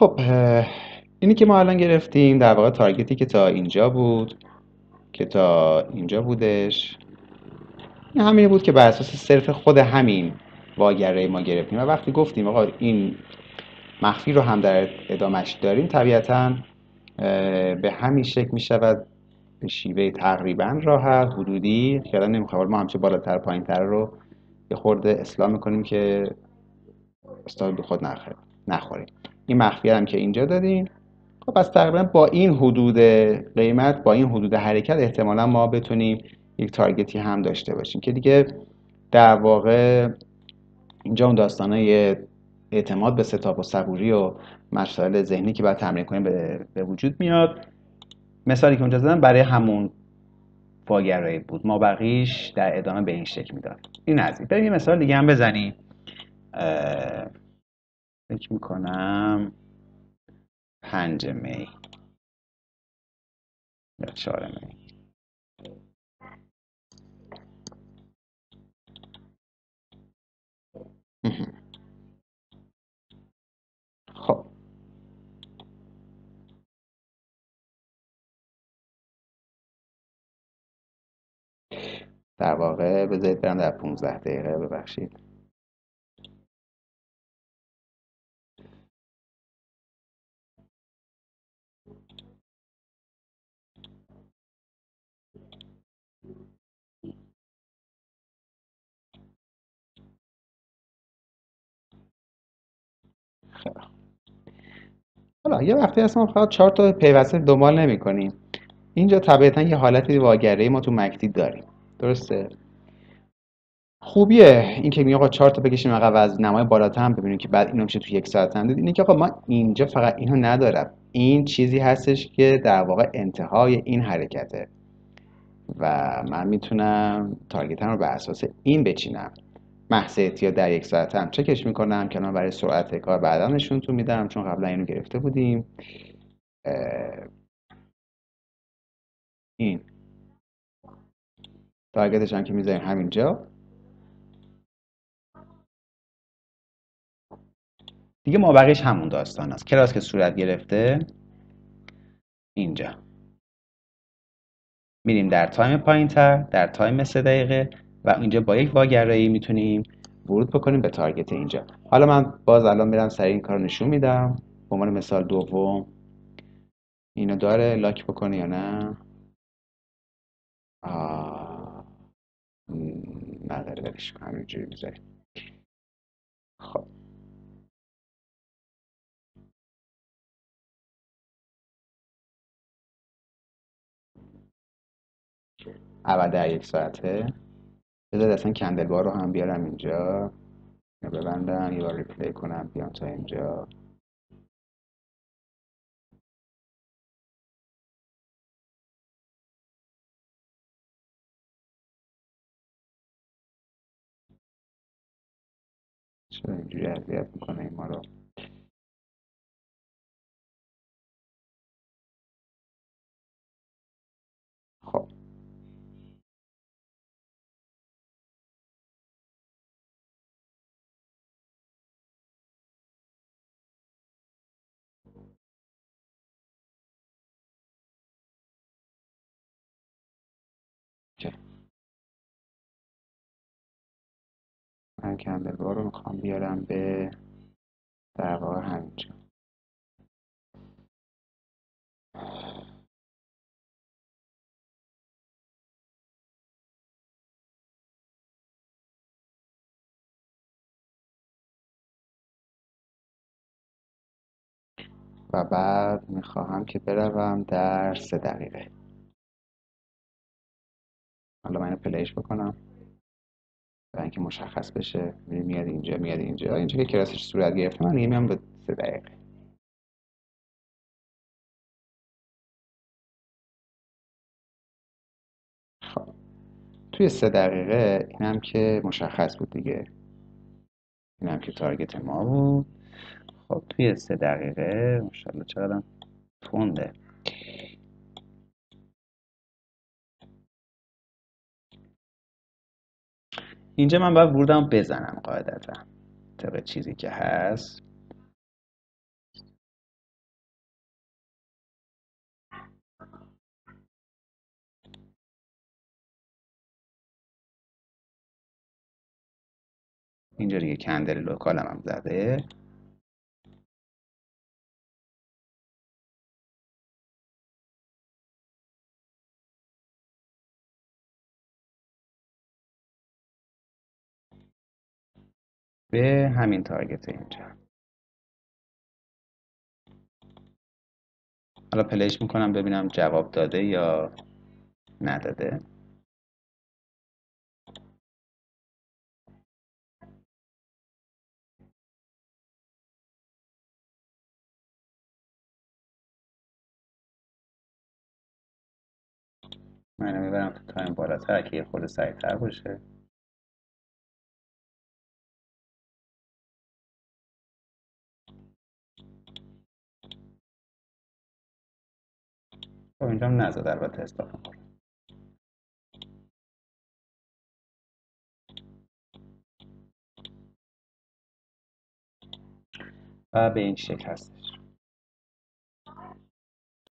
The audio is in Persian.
خب اینی که ما الان گرفتیم در واقع تارگتی که تا اینجا بود، که تا اینجا بودش. این همینی بود که بر اساس صرف خود همین واگرای ما گرفتیم و وقتی گفتیم آقا این مخفی رو هم در ادامش داریم، طبیعتا به همین شکل می شود به شیوه تقریبا راحت حدودی. خیلی نمیخوام ما همچه بالاتر پایین تر رو یه خورده اصلاح میکنیم که استاد به خود نخوریم. این مخفی هم که اینجا دادیم. خب پس تقریبا با این حدود قیمت، با این حدود حرکت، احتمالا ما بتونیم یک تارگتی هم داشته باشیم که دیگه در واقع اینجا اون داستانای اعتماد به ستاپ و صبوری و مسائل ذهنی که باید تمرین کنیم به وجود میاد. مثالی که اونجا زدم برای همون واگرایی بود، ما بقیش در ادامه به این شکل میداد. این از این. بریم یه مثال دیگه هم بزنیم. فکر میکنم 5 می یا 4 می. خب در واقع بذارید برم در 15 دقیقه، ببخشید. حالا یه وقتی هست ما فقط 4 تا پیوسته دنبال نمی‌کنیم. اینجا طبیعتا یه حالتی واگرایی ما تو مکتی داریم، درسته؟ خوبیه این که میگه آقا 4 تا بکشیم عقب از نمای بالاتر هم ببینیم که بعد اینو میشه تو یک ساعت هم دید. اینه که آقا ما اینجا فقط اینو ندارم، این چیزی هستش که در واقع انتهای این حرکته و من میتونم تارگتم رو بر اساس این بچینم. محض احتیاط در یک ساعت هم چکش میکنم که من برای سرعت کار بعدا نشونتون میدم، چون قبلا اینو گرفته بودیم. این تارگتش هم که میذاریم همینجا دیگه، ما بقیش همون داستان است. کلاس که صورت گرفته اینجا میریم در تایم پایین تر، در تایم 3 دقیقه و اینجا با یک واگرایی میتونیم ورود بکنیم به تارگت اینجا. حالا من باز الان میرم سریع این کار نشون میدم. به عنوان مثال دوم اینو داره لاک بکنه یا نه؟ آه... نداره، ولش کن، همینجوری میذاریم. خب اول در یک ساعته. بذار اصلا کندل بار رو هم بیارم اینجا، اینو ببندم، یه بار ریپلی کنم، بیام تا اینجا. چرا اینجوری اذیت میکنه این ما رو؟ خب که من کندل بار رو میخوام بیارم به در واقع همینجا و بعد میخواهم که بروم در 3 دقیقه. حالا من اینو پلیش بکنم برای اینکه مشخص بشه. میاد اینجا، میاد اینجا، اینجا که کلاسش صورت گرفته، من دیگه میام به 3 دقیقه. خب توی 3 دقیقه اینم که مشخص بود دیگه، اینم که تارگت ما بود. خب توی 3 دقیقه ماشاءالله چقدر تنده. اینجا من باید ورودم بزنم قاعدتا طبق چیزی که هست. اینجا دیگه کندل لوکالم هم زده. به همین تارگت اینجا. حالا پلیش میکنم ببینم جواب داده یا نداده. من اینو میبرم تو تایم بالاتر که یه خورده سریعتر باشه. خب اینجا هم نزد البته استاپ ما رو. و به این شکل هستش.